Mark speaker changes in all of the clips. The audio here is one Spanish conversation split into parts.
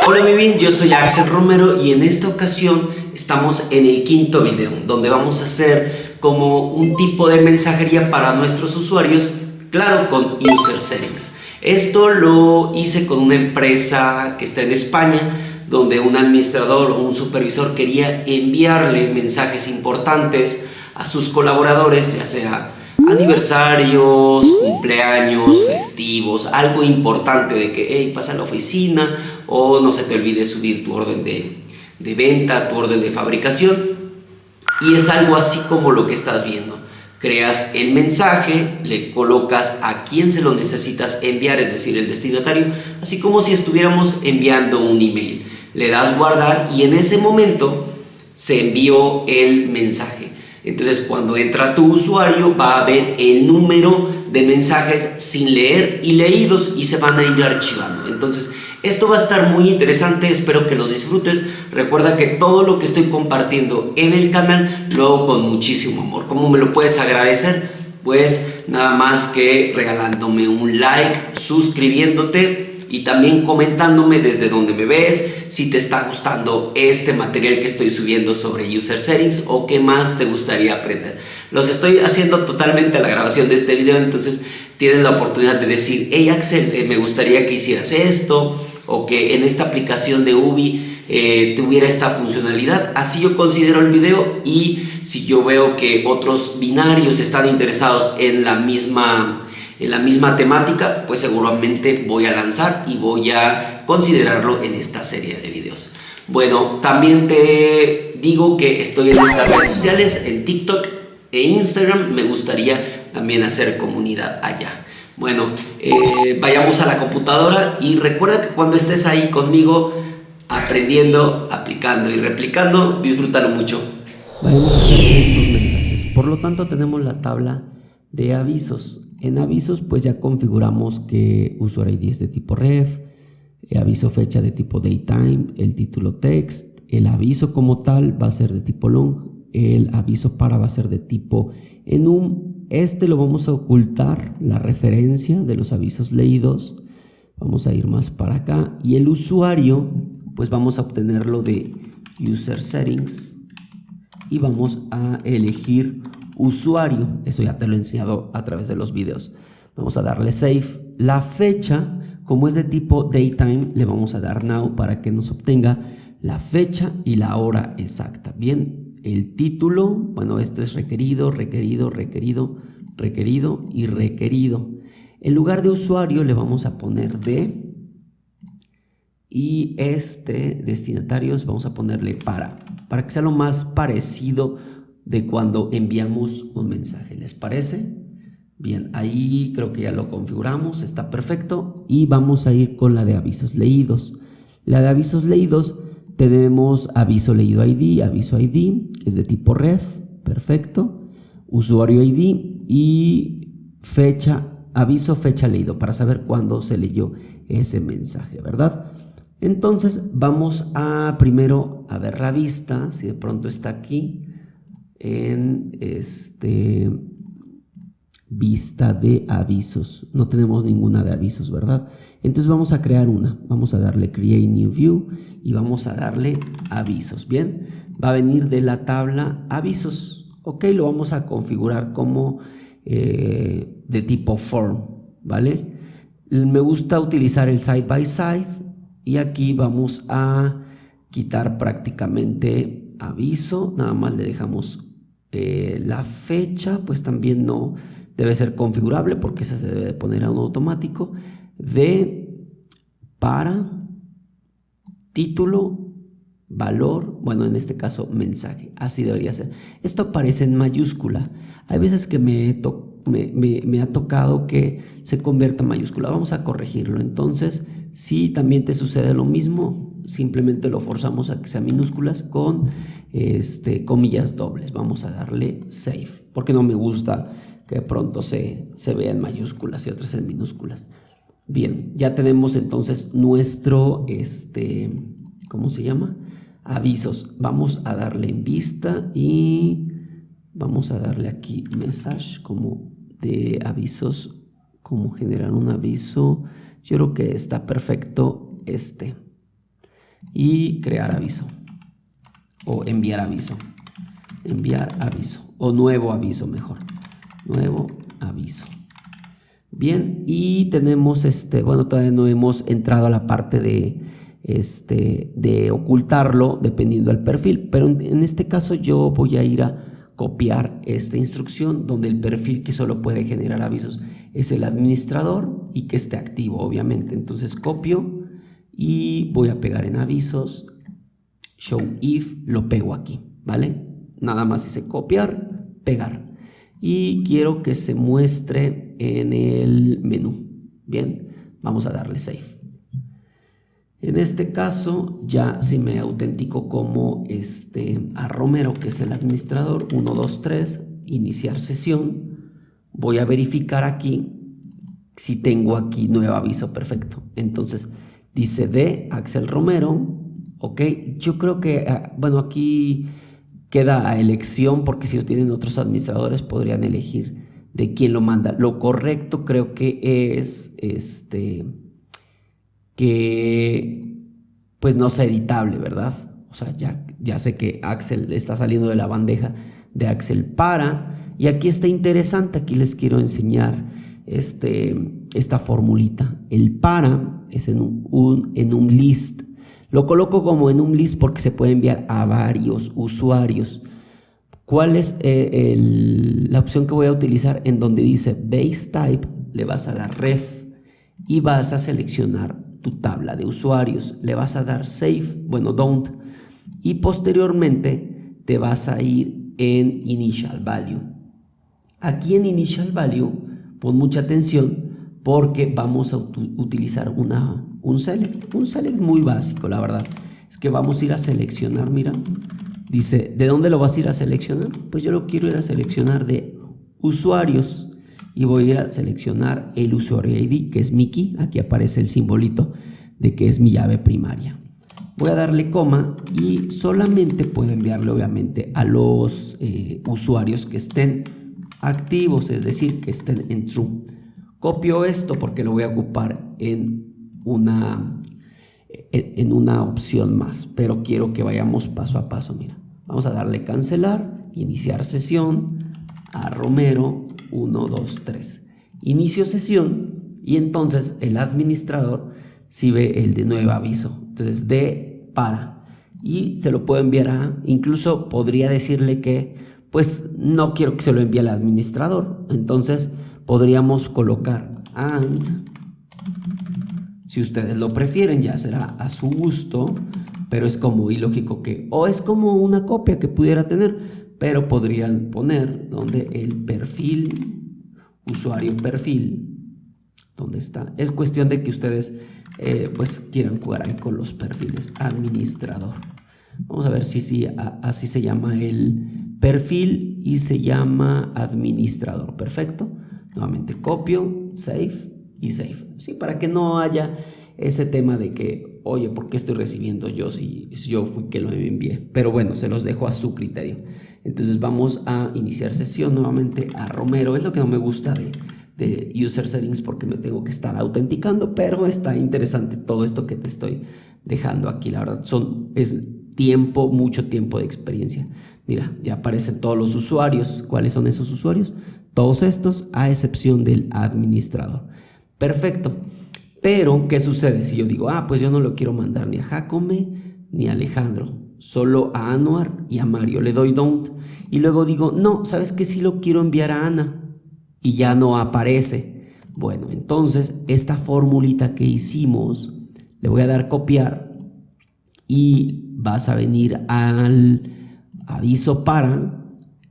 Speaker 1: Hola mi bien, yo soy Axel Romero y en esta ocasión estamos en el quinto video donde vamos a hacer como un tipo de mensajería para nuestros usuarios, claro, con User Settings. Esto lo hice con una empresa que está en España, donde un administrador o un supervisor quería enviarle mensajes importantes a sus colaboradores, ya sea aniversarios, cumpleaños, festivos, algo importante de que hey, pasa a la oficina o no se te olvide subir tu orden de venta, tu orden de fabricación. Y es algo así como lo que estás viendo. Creas el mensaje, le colocas a quien se lo necesitas enviar, es decir, el destinatario, así como si estuviéramos enviando un email. Le das guardar y en ese momento se envió el mensaje. Entonces cuando entra tu usuario va a ver el número de mensajes sin leer y leídos y se van a ir archivando. Entonces esto va a estar muy interesante, espero que lo disfrutes. Recuerda que todo lo que estoy compartiendo en el canal lo hago con muchísimo amor. ¿Cómo me lo puedes agradecer? Pues nada más que regalándome un like, suscribiéndote y también comentándome desde donde me ves, si te está gustando este material que estoy subiendo sobre User Settings o qué más te gustaría aprender. Los estoy haciendo totalmente a la grabación de este video, entonces tienes la oportunidad de decir, hey Axel, me gustaría que hicieras esto o que en esta aplicación de Ubi tuviera esta funcionalidad. Así yo considero el video y si yo veo que otros binarios están interesados en la misma temática, pues seguramente voy a lanzar y voy a considerarlo en esta serie de videos. Bueno, también te digo que estoy en estas redes sociales, en TikTok e Instagram. Me gustaría también hacer comunidad allá. Bueno, vayamos a la computadora y recuerda que cuando estés ahí conmigo aprendiendo, aplicando y replicando, disfrútalo mucho.
Speaker 2: Vamos a hacer estos mensajes. Por lo tanto, tenemos la tabla de avisos. En avisos pues ya configuramos que usuario ID es de tipo ref, aviso fecha de tipo datetime, el título text, el aviso como tal va a ser de tipo long, el aviso para va a ser de tipo enum. Este lo vamos a ocultar, la referencia de los avisos leídos, vamos a ir más para acá, y el usuario pues vamos a obtenerlo de User Settings y vamos a elegir usuario. Eso ya te lo he enseñado a través de los videos. Vamos a darle save. La fecha, como es de tipo datetime, le vamos a dar now para que nos obtenga la fecha y la hora exacta. Bien, el título, bueno, esto es requerido, requerido, requerido, requerido y requerido. En lugar de usuario le vamos a poner de, y destinatarios vamos a ponerle para que sea lo más parecido de cuando enviamos un mensaje. ¿Les parece? Bien, ahí creo que ya lo configuramos, está perfecto. Y vamos a ir con la de avisos leídos. La de avisos leídos tenemos aviso leído ID, aviso ID, que es de tipo ref, perfecto. Usuario ID y fecha, aviso fecha leído, para saber cuándo se leyó ese mensaje, ¿verdad? Entonces vamos a primero a ver la vista, si de pronto está aquí en vista de avisos. No tenemos ninguna de avisos, ¿verdad? Entonces vamos a crear una. Vamos a darle Create New View y vamos a darle avisos. Bien, va a venir de la tabla avisos. Ok, lo vamos a configurar como de tipo form, ¿vale? Me gusta utilizar el side by side y aquí vamos a quitar prácticamente aviso. Nada más le dejamos la fecha, pues también no debe ser configurable porque esa se debe de poner a un automático. De, para, título, valor, bueno, en este caso mensaje, así debería ser. Esto aparece en mayúscula. Hay veces que me ha tocado que se convierta en mayúscula. Vamos a corregirlo. Entonces, si también te sucede lo mismo, simplemente lo forzamos a que sea minúsculas con comillas dobles. Vamos a darle save, porque no me gusta que de pronto se vea en mayúsculas y otras en minúsculas. Bien, ya tenemos entonces nuestro, ¿cómo se llama? Avisos. Vamos a darle en vista y vamos a darle aquí message como de avisos, cómo generar un aviso. Yo creo que está perfecto y crear aviso o enviar aviso o nuevo aviso mejor, nuevo aviso. Bien, y tenemos bueno, todavía no hemos entrado a la parte de ocultarlo dependiendo del perfil, pero en este caso yo voy a ir a copiar esta instrucción donde el perfil que solo puede generar avisos es el administrador y que esté activo, obviamente. Entonces copio y voy a pegar en avisos, show if, lo pego aquí, ¿vale? Nada más hice copiar, pegar y quiero que se muestre en el menú. Bien, vamos a darle save. En este caso ya si me autentico como a Romero, que es el administrador. 1, 2, 3, iniciar sesión. Voy a verificar aquí si tengo aquí nuevo aviso. Perfecto. Entonces dice de Axel Romero. Ok, yo creo que bueno, aquí queda a elección, porque si tienen otros administradores podrían elegir de quién lo manda. Lo correcto creo que es que pues no sea editable, ¿verdad? O sea, ya sé que Axel está saliendo de la bandeja de Axel para, y aquí está interesante, aquí les quiero enseñar esta formulita. El para es en un list. Lo coloco como en un list porque se puede enviar a varios usuarios. ¿Cuál es la opción que voy a utilizar? En donde dice base type, le vas a dar ref y vas a seleccionar tu tabla de usuarios, le vas a dar save, bueno, don't, y posteriormente te vas a ir en initial value. Aquí en initial value pon mucha atención porque vamos a utilizar un select muy básico. La verdad es que vamos a ir a seleccionar. Mira, dice, ¿de dónde lo vas a ir a seleccionar? Pues yo lo quiero ir a seleccionar de usuarios. Y voy a ir a seleccionar el usuario ID, que es mi key. Aquí aparece el simbolito de que es mi llave primaria. Voy a darle coma y solamente puedo enviarle obviamente a los usuarios que estén activos, es decir, que estén en true. Copio esto porque lo voy a ocupar en una opción más, pero quiero que vayamos paso a paso. Mira, vamos a darle cancelar, iniciar sesión, a Romero. 1, 2, 3. Inicio sesión y entonces el administrador si ve el de nuevo aviso. Entonces de para y se lo puedo enviar a, incluso podría decirle que pues no quiero que se lo envíe al administrador. Entonces podríamos colocar and, si ustedes lo prefieren, ya será a su gusto, pero es como ilógico que, o es como una copia que pudiera tener. Pero podrían poner donde el perfil, usuario perfil, ¿dónde está? Es cuestión de que ustedes pues quieran jugar ahí con los perfiles. Administrador. Vamos a ver si así se llama el perfil y se llama administrador. Perfecto. Nuevamente copio, save y save. Sí, para que no haya ese tema de que, oye, ¿por qué estoy recibiendo yo si yo fui que lo envié? Pero bueno, se los dejo a su criterio. Entonces vamos a iniciar sesión nuevamente a Romero. Es lo que no me gusta de User Settings porque me tengo que estar autenticando, pero está interesante todo esto que te estoy dejando aquí. La verdad es tiempo, mucho tiempo de experiencia. Mira, ya aparecen todos los usuarios. ¿Cuáles son esos usuarios? Todos estos, a excepción del administrador. Perfecto. Pero, ¿qué sucede? Si yo digo, pues yo no lo quiero mandar ni a Jacome ni a Alejandro, solo a Anuar y a Mario, le doy don't. Y luego digo, no, ¿sabes qué? Sí lo quiero enviar a Ana y ya no aparece. Bueno, entonces esta formulita que hicimos, le voy a dar copiar y vas a venir al aviso para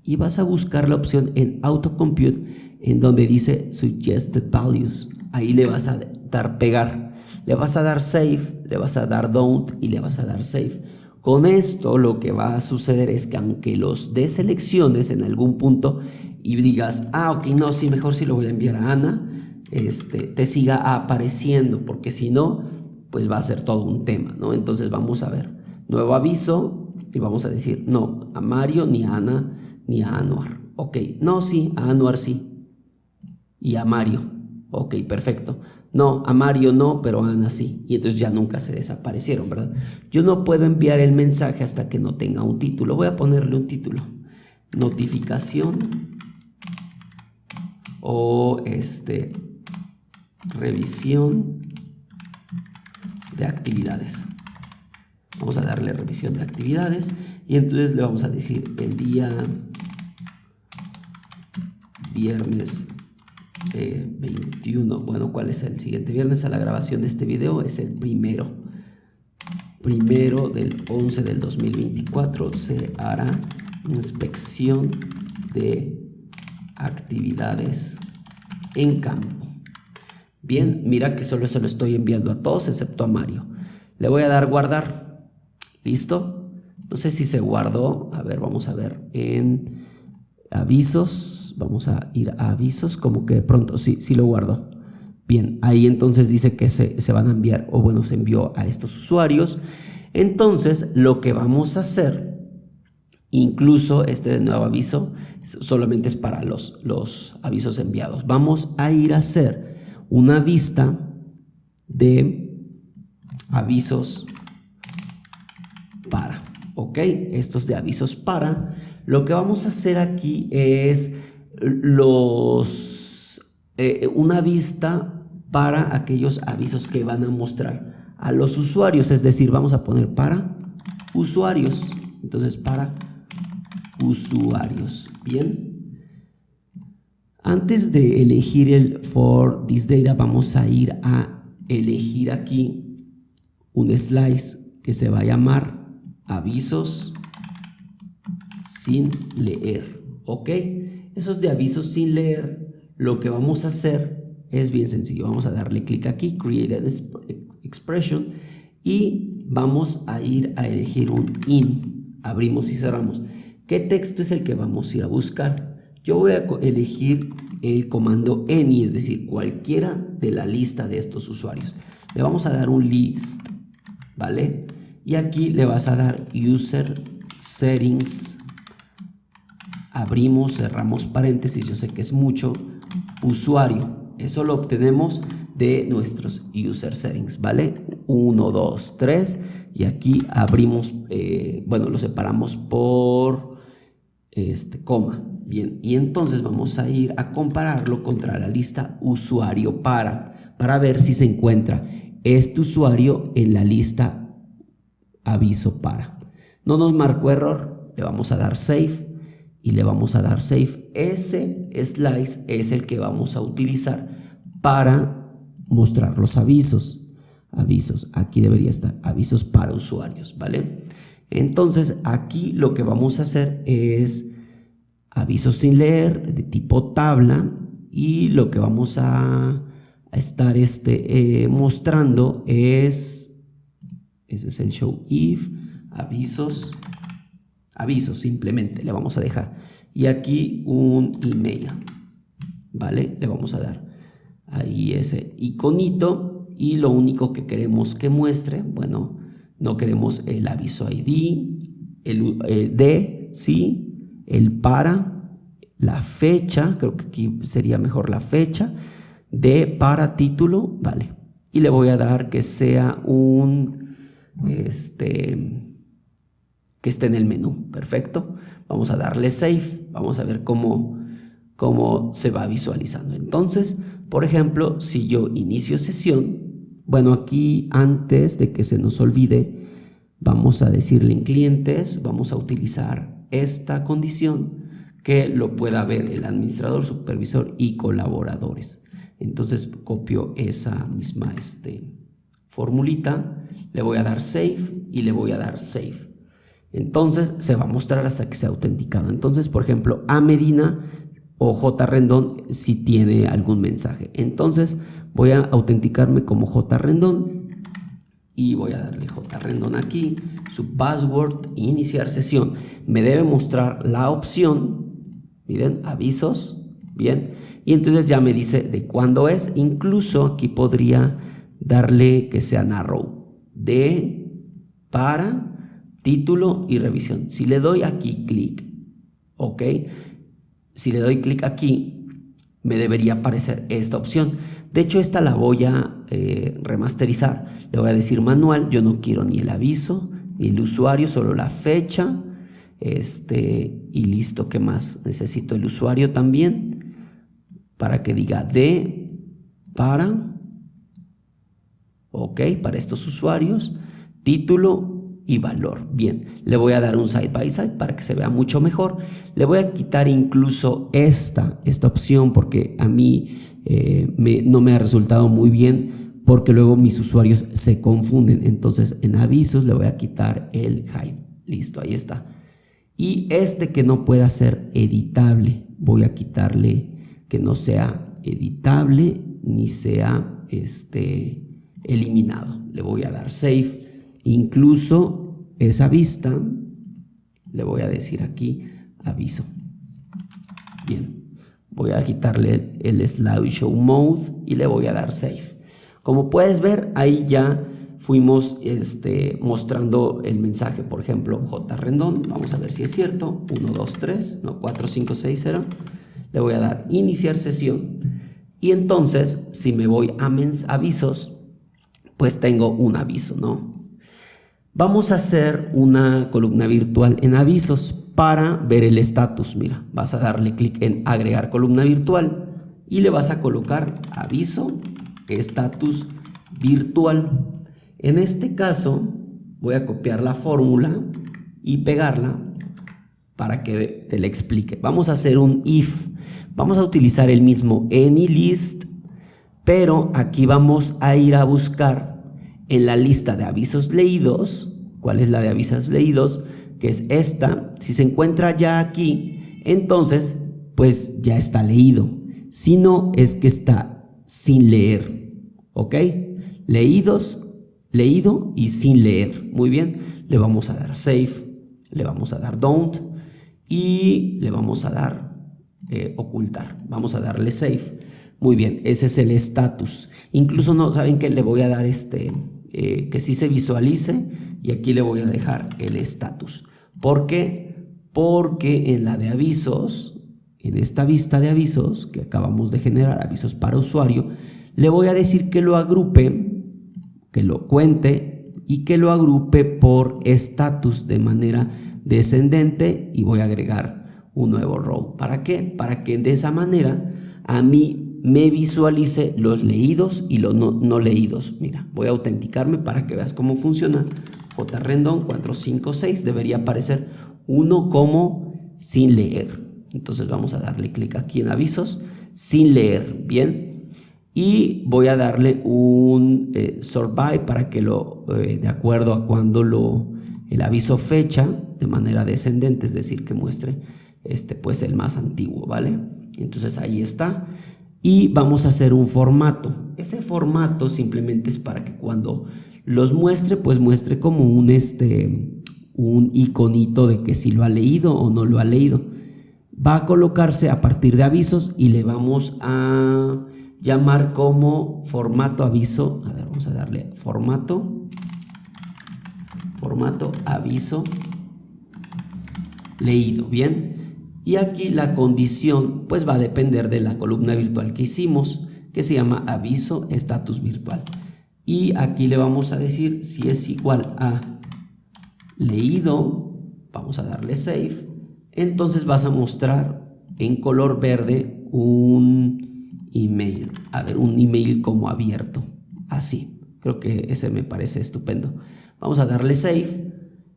Speaker 2: y vas a buscar la opción en autocompute en donde dice suggested values. Ahí le vas a dar pegar, le vas a dar save, le vas a dar don't y le vas a dar save. Con esto lo que va a suceder es que aunque los deselecciones en algún punto y digas, ok, no, sí, mejor sí lo voy a enviar a Ana, te siga apareciendo, porque si no, pues va a ser todo un tema, ¿no? Entonces vamos a ver, nuevo aviso y vamos a decir, no, a Mario, ni a Ana, ni a Anuar. Ok, no, sí, a Anuar sí y a Mario. Ok, perfecto. No, a Mario no, pero a Ana sí. Y entonces ya nunca se desaparecieron, ¿verdad? Yo no puedo enviar el mensaje hasta que no tenga un título. Voy a ponerle un título. Notificación o revisión de actividades. Vamos a darle revisión de actividades y entonces le vamos a decir el día viernes 21. Bueno, ¿cuál es el siguiente viernes a la grabación de este video? Es el primero del 11 del 2024. Se hará inspección de actividades en campo. Bien, mira que solo se lo estoy enviando a todos excepto a Mario. Le voy a dar guardar. ¿Listo? No sé si se guardó. A ver, vamos a ver en avisos. Vamos a ir a avisos. Como que de pronto sí lo guardó. Bien, ahí entonces dice que se van a enviar, o bueno, se envió a estos usuarios. Entonces, lo que vamos a hacer, incluso de nuevo aviso, solamente es para los avisos enviados. Vamos a ir a hacer una vista de avisos para, ok, estos de avisos para. Lo que vamos a hacer aquí es una vista para aquellos avisos que van a mostrar a los usuarios, es decir, vamos a poner para usuarios. Entonces, para usuarios. Bien, antes de elegir el for this data, vamos a ir a elegir aquí un slice que se va a llamar avisos sin leer. Ok, esos de avisos sin leer, lo que vamos a hacer es bien sencillo. Vamos a darle clic aquí, create an expression, y vamos a ir a elegir un in. Abrimos y cerramos. ¿Qué texto es el que vamos a ir a buscar? Yo voy a elegir el comando any, es decir, cualquiera de la lista de estos usuarios. Le vamos a dar un list, ¿vale? Y aquí le vas a dar user settings. Abrimos, cerramos paréntesis, yo sé que es mucho. Usuario, eso lo obtenemos de nuestros user settings, ¿vale? 1, 2, 3. Y aquí abrimos, bueno, lo separamos por coma. Bien, y entonces vamos a ir a compararlo contra la lista usuario para ver si se encuentra este usuario en la lista aviso para. No nos marcó error, le vamos a dar save y le vamos a dar save. Ese slice es el que vamos a utilizar para mostrar los avisos. Avisos, aquí debería estar avisos para usuarios, ¿vale? Entonces aquí lo que vamos a hacer es avisos sin leer de tipo tabla, y lo que vamos a estar mostrando ese es el show if avisos simplemente le vamos a dejar, y aquí un email, ¿vale? Le vamos a dar ahí ese iconito, y lo único que queremos que muestre, bueno, no queremos el aviso ID, el de, sí, el para, la fecha, creo que aquí sería mejor la fecha, de para título, vale, y le voy a dar que sea un que esté en el menú. Perfecto, vamos a darle save, vamos a ver cómo se va visualizando. Entonces, por ejemplo, si yo inicio sesión, bueno, aquí antes de que se nos olvide, vamos a decirle en clientes, vamos a utilizar esta condición, que lo pueda ver el administrador, supervisor y colaboradores. Entonces copio esa misma formulita, le voy a dar save y le voy a dar save. Entonces se va a mostrar hasta que sea autenticado. Entonces, por ejemplo, A Medina o J Rendón si tiene algún mensaje. Entonces voy a autenticarme como J Rendón y voy a darle J Rendón aquí, su password, iniciar sesión. Me debe mostrar la opción, miren, avisos, bien, y entonces ya me dice de cuándo es. Incluso aquí podría darle que sea narrow, de, para, título y revisión. Si le doy aquí clic, ok, si le doy clic aquí, me debería aparecer esta opción. De hecho, esta la voy a remasterizar. Le voy a decir manual, yo no quiero ni el aviso ni el usuario, solo la fecha. Y listo. ¿Qué más? Necesito el usuario también para que diga para estos usuarios, título y valor. Bien, le voy a dar un side by side para que se vea mucho mejor. Le voy a quitar incluso esta opción porque a mí no me ha resultado muy bien, porque luego mis usuarios se confunden. Entonces en avisos le voy a quitar el hide. Listo, ahí está. Y que no pueda ser editable, voy a quitarle que no sea editable ni sea eliminado. Le voy a dar save. Incluso esa vista le voy a decir aquí aviso. Bien, voy a quitarle el slideshow mode y le voy a dar save. Como puedes ver, ahí ya fuimos mostrando el mensaje. Por ejemplo, JRendón, vamos a ver si es cierto. 1, 2, 3, no, 4, 5, 6, 0. Le voy a dar iniciar sesión. Y entonces, si me voy a avisos, pues tengo un aviso, ¿no? Vamos a hacer una columna virtual en avisos para ver el estatus. Mira, vas a darle clic en agregar columna virtual y le vas a colocar aviso, estatus virtual. En este caso voy a copiar la fórmula y pegarla para que te la explique. Vamos a hacer un if. Vamos a utilizar el mismo AnyList, pero aquí vamos a ir a buscar en la lista de avisos leídos. ¿Cuál es la de avisos leídos? Que es esta. Si se encuentra ya aquí, entonces pues ya está leído. Si no, es que está sin leer. ¿Ok? Leído y sin leer. Muy bien. Le vamos a dar save, le vamos a dar don't y le vamos a dar ocultar. Vamos a darle save. Muy bien, ese es el estatus. Incluso no, ¿saben qué? Le voy a dar que sí se visualice y aquí le voy a dejar el estatus. ¿Por qué? Porque en la de avisos, en esta vista de avisos que acabamos de generar, avisos para usuario, le voy a decir que lo agrupe, que lo cuente y que lo agrupe por estatus de manera descendente, y voy a agregar un nuevo row. ¿Para qué? Para que de esa manera a mí me visualice los leídos y los no leídos. Mira, voy a autenticarme para que veas cómo funciona. JRendón 456 debería aparecer uno como sin leer. Entonces vamos a darle clic aquí en avisos, sin leer. Bien. Y voy a darle un sort by para que de acuerdo a cuando el aviso fecha de manera descendente, es decir, que muestre pues el más antiguo, ¿vale? Entonces ahí está. Y vamos a hacer un formato. Ese formato simplemente es para que cuando los muestre, pues muestre como un iconito de que si lo ha leído o no lo ha leído. Va a colocarse a partir de avisos y le vamos a llamar como formato aviso. A ver, vamos a darle formato aviso leído. Bien. Y aquí la condición pues va a depender de la columna virtual que hicimos, que se llama aviso estatus virtual. Y aquí le vamos a decir si es igual a leído, vamos a darle save. Entonces vas a mostrar en color verde un email. A ver, un email como abierto. Así. Creo que ese me parece estupendo. Vamos a darle save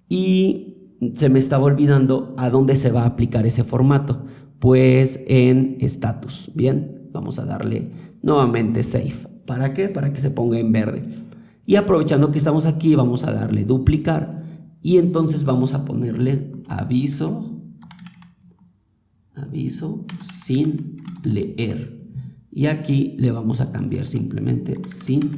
Speaker 2: y se me estaba olvidando a dónde se va a aplicar ese formato. Pues en estatus. Bien, vamos a darle nuevamente save. ¿Para qué? Para que se ponga en verde. Y aprovechando que estamos aquí, vamos a darle duplicar. Y entonces vamos a ponerle aviso sin leer. Y aquí le vamos a cambiar simplemente sin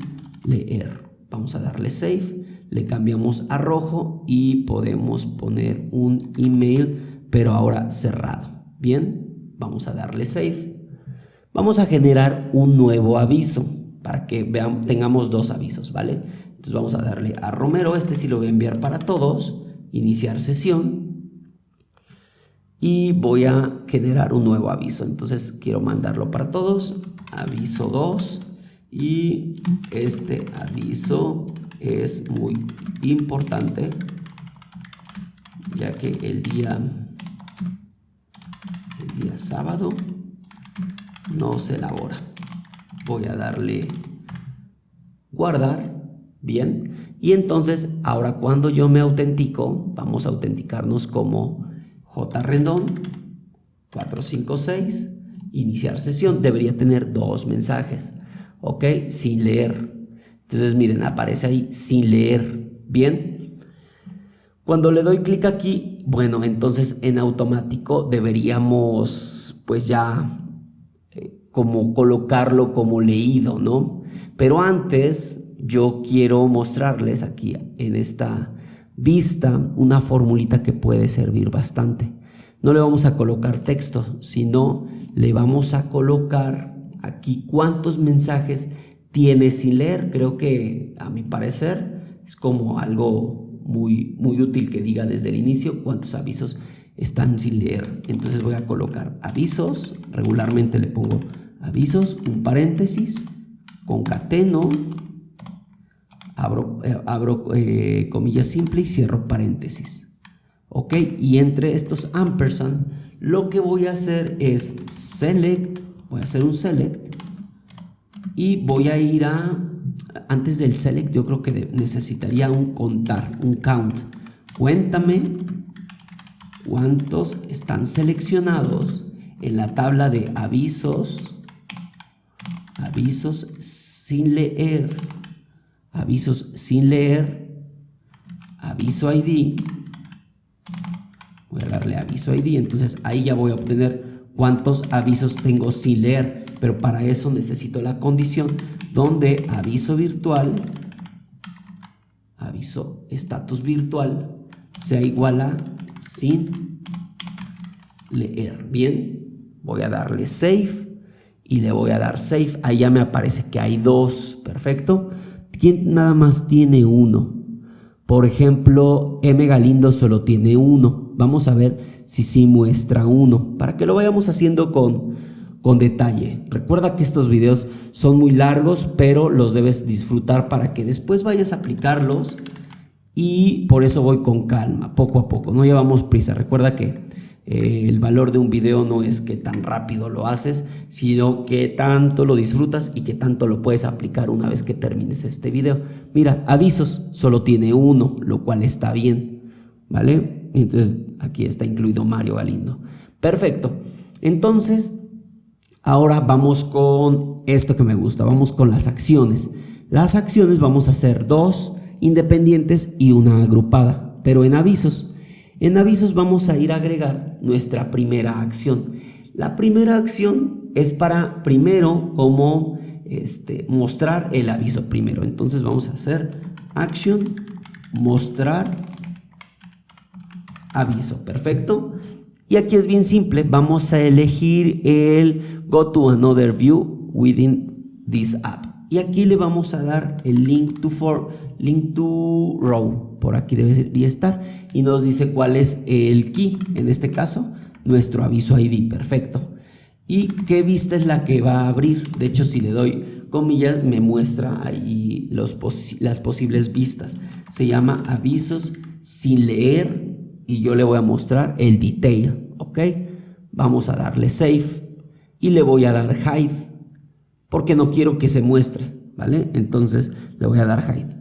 Speaker 2: leer. Vamos a darle save. Le cambiamos a rojo y podemos poner un email, pero ahora cerrado. Bien, vamos a darle save. Vamos a generar un nuevo aviso para que tengamos dos avisos, ¿vale? Entonces vamos a darle a Romero, sí lo voy a enviar para todos, iniciar sesión. y voy a generar un nuevo aviso. Entonces quiero mandarlo para todos, aviso 2, y este aviso es muy importante ya que el día sábado no se elabora. Voy a darle guardar, bien, y entonces ahora cuando yo me autentico, vamos a autenticarnos como jrendón 456, iniciar sesión. Debería tener 2 mensajes, ok, sin leer. Entonces miren, aparece ahí sin leer, bien. Cuando le doy clic aquí, bueno, entonces en automático deberíamos pues ya como colocarlo como leído, ¿no? Pero antes yo quiero mostrarles aquí en esta vista una formulita que puede servir bastante. No le vamos a colocar texto, sino le vamos a colocar aquí cuántos mensajes tiene sin leer. Creo que a mi parecer es como algo muy útil que diga desde el inicio cuántos avisos están sin leer. Entonces voy a colocar avisos, regularmente le pongo avisos, un paréntesis, concateno, abro comilla simple y cierro paréntesis, ok, y entre estos ampersand lo que voy a hacer es select, voy a hacer un select y voy a ir antes del select yo creo que necesitaría un contar, un count. Cuéntame cuántos están seleccionados en la tabla de avisos sin leer, avisos sin leer, aviso ID. Voy a darle aviso ID, entonces ahí ya voy a obtener cuántos avisos tengo sin leer, pero para eso necesito la condición donde aviso virtual, aviso estatus virtual sea igual a sin leer. Bien, voy a darle save y le voy a dar save. Ahí ya me aparece que hay 2, perfecto. ¿Quién nada más tiene 1? Por ejemplo, M Galindo solo tiene 1. Vamos a ver si sí muestra 1 para que lo vayamos haciendo con detalle. Recuerda que estos videos son muy largos, pero los debes disfrutar para que después vayas a aplicarlos, y por eso voy con calma, poco a poco, no llevamos prisa. Recuerda que el valor de un video no es que tan rápido lo haces, sino que tanto lo disfrutas y que tanto lo puedes aplicar una vez que termines este video. Mira, avisos solo tiene 1, lo cual está bien, ¿vale? Entonces aquí está incluido Mario Galindo. Perfecto. Entonces ahora vamos con esto que me gusta, vamos con las acciones. Las acciones vamos a hacer 2 independientes y una agrupada, pero en avisos. En avisos vamos a ir a agregar nuestra primera acción. La primera acción es para primero como mostrar el aviso primero. Entonces vamos a hacer action mostrar aviso, perfecto. Y aquí es bien simple, vamos a elegir el go to another view within this app. Y aquí le vamos a dar el link to row, por aquí debería estar, y nos dice cuál es el key, en este caso nuestro aviso ID, perfecto. Y qué vista es la que va a abrir. De hecho, si le doy comillas me muestra ahí las posibles vistas. Se llama avisos sin leer y yo le voy a mostrar el detail, ok. Vamos a darle save y le voy a dar hide porque no quiero que se muestre, ¿vale? Entonces le voy a dar hide.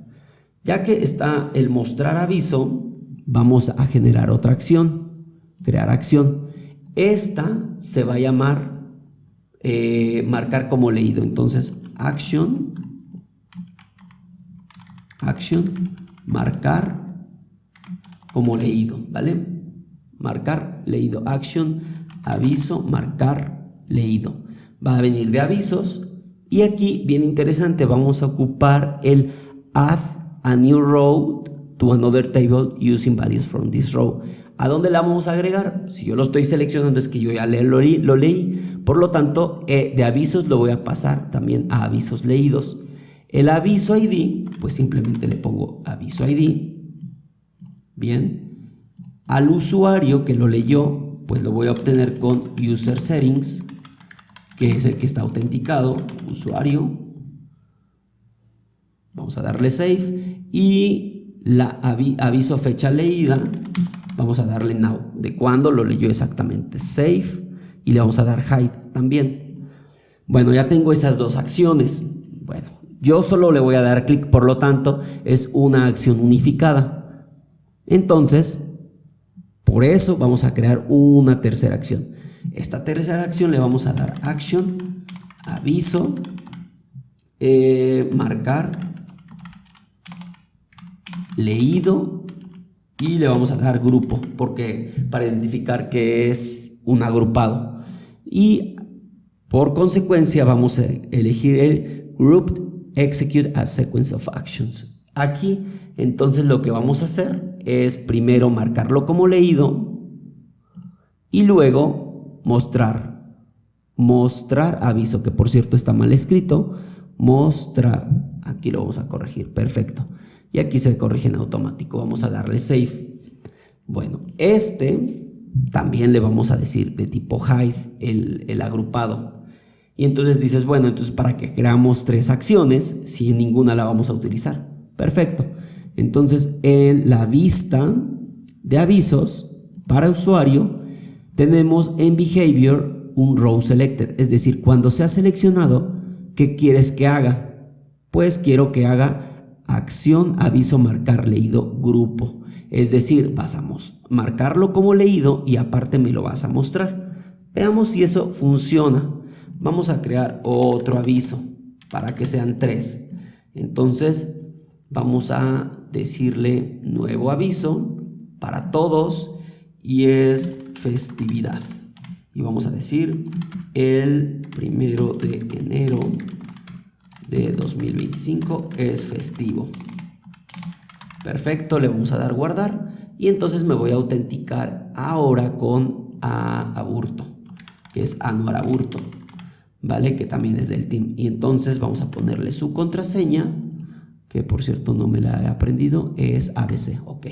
Speaker 2: Ya que está el mostrar aviso, vamos a generar otra acción, crear acción. Esta se va a llamar marcar como leído. Entonces action marcar como leído, ¿vale? Marcar leído, action aviso marcar leído. Va a venir de avisos y aquí bien interesante, vamos a ocupar el add a new row to another table using values from this row. ¿A dónde la vamos a agregar? Si yo lo estoy seleccionando es que yo ya lo leí, por lo tanto de avisos lo voy a pasar también a avisos leídos. El aviso ID, pues simplemente le pongo aviso ID. Bien, al usuario que lo leyó, pues lo voy a obtener con User Settings, que es el que está autenticado, usuario. Vamos a darle Save y la aviso fecha leída, vamos a darle Now, de cuándo lo leyó exactamente, Save, y le vamos a dar Hide también. Bueno, ya tengo esas dos acciones. Bueno, yo solo le voy a dar clic, por lo tanto es una acción unificada. Entonces, por eso vamos a crear una tercera acción. Esta tercera acción le vamos a dar Action, aviso, marcar, leído, y le vamos a dar grupo, porque para identificar que es un agrupado. Y por consecuencia vamos a elegir el Grouped Execute a Sequence of Actions. Aquí entonces lo que vamos a hacer es primero marcarlo como leído y luego mostrar aviso, que por cierto está mal escrito, mostrar, aquí lo vamos a corregir, perfecto, y aquí se corrige en automático. Vamos a darle Save. Bueno, también le vamos a decir de tipo Hide, el agrupado. Y entonces dices, bueno, entonces para que creamos tres acciones, si en ninguna la vamos a utilizar. Perfecto. Entonces en la vista de avisos para usuario tenemos en Behavior un Row Selected, es decir, cuando se ha seleccionado, ¿qué quieres que haga? Pues quiero que haga acción aviso marcar leído grupo, es decir, vas a marcarlo como leído y aparte me lo vas a mostrar. Veamos si eso funciona. Vamos a crear otro aviso para que sean tres. Entonces vamos a decirle nuevo aviso para todos y es festividad. Y vamos a decir el 1 de enero de 2025 es festivo. Perfecto, le vamos a dar guardar y entonces me voy a autenticar ahora con Aburto, que es Anuar Aburto, ¿vale? Que también es del team. Y entonces vamos a ponerle su contraseña, que por cierto no me la he aprendido, es ABC. Ok,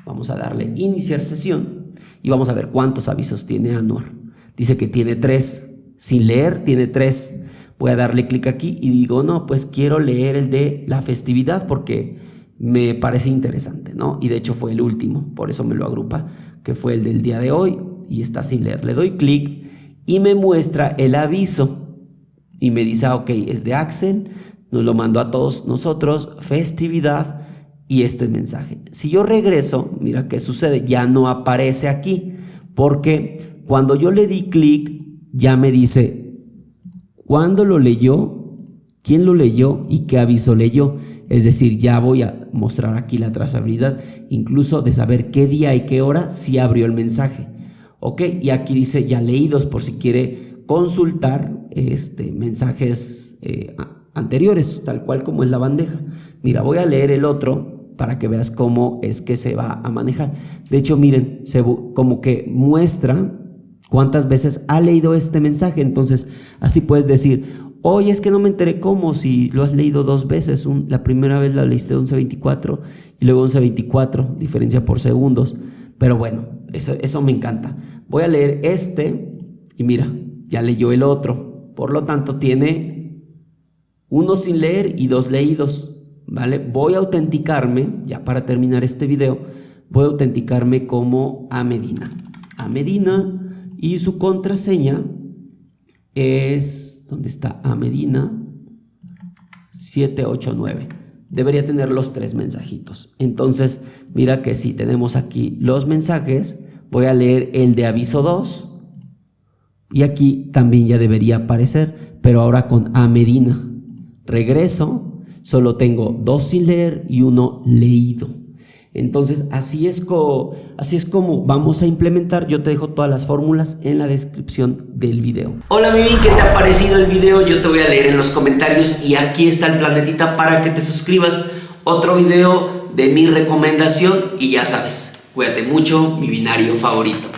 Speaker 2: vamos a darle iniciar sesión y vamos a ver cuántos avisos tiene Anuar. Dice que tiene 3, sin leer tiene 3. Voy a darle clic aquí y digo, no, pues quiero leer el de la festividad porque me parece interesante, ¿no? Y de hecho fue el último, por eso me lo agrupa, que fue el del día de hoy y está sin leer. Le doy clic y me muestra el aviso y me dice, ok, es de Axel, nos lo mandó a todos nosotros, festividad, y este mensaje. Si yo regreso, mira qué sucede, ya no aparece aquí, porque cuando yo le di clic, ya me dice cuándo lo leyó, quién lo leyó y qué aviso leyó. Es decir, ya voy a mostrar aquí la trazabilidad, incluso de saber qué día y qué hora sí abrió el mensaje. Ok, y aquí dice ya leídos por si quiere consultar mensajes anteriores, tal cual como es la bandeja. Mira, voy a leer el otro para que veas cómo es que se va a manejar. De hecho, miren, como que muestra cuántas veces ha leído este mensaje. Entonces, así puedes decir, oye, es que no me enteré cómo, si lo has leído 2 veces. La primera vez la leíste 11:24 y luego 11:24, diferencia por segundos. Pero bueno, eso me encanta. Voy a leer y mira, ya leyó el otro. Por lo tanto, tiene 1 sin leer y 2 leídos, ¿vale? Voy a autenticarme, ya para terminar este video, voy a autenticarme como Amedina. Amedina, y su contraseña es, ¿dónde está Amedina? 789. Debería tener los 3 mensajitos. Entonces, mira que si tenemos aquí los mensajes, voy a leer el de aviso 2 y aquí también ya debería aparecer, pero ahora con Amedina. Regreso, solo tengo 2 sin leer y 1 leído. Entonces así es como vamos a implementar. Yo te dejo todas las fórmulas en la descripción del video.
Speaker 1: Hola Mimi, ¿qué te ha parecido el video? Yo te voy a leer en los comentarios y aquí está el planetita para que te suscribas. Otro video de mi recomendación y ya sabes, cuídate mucho, mi binario favorito.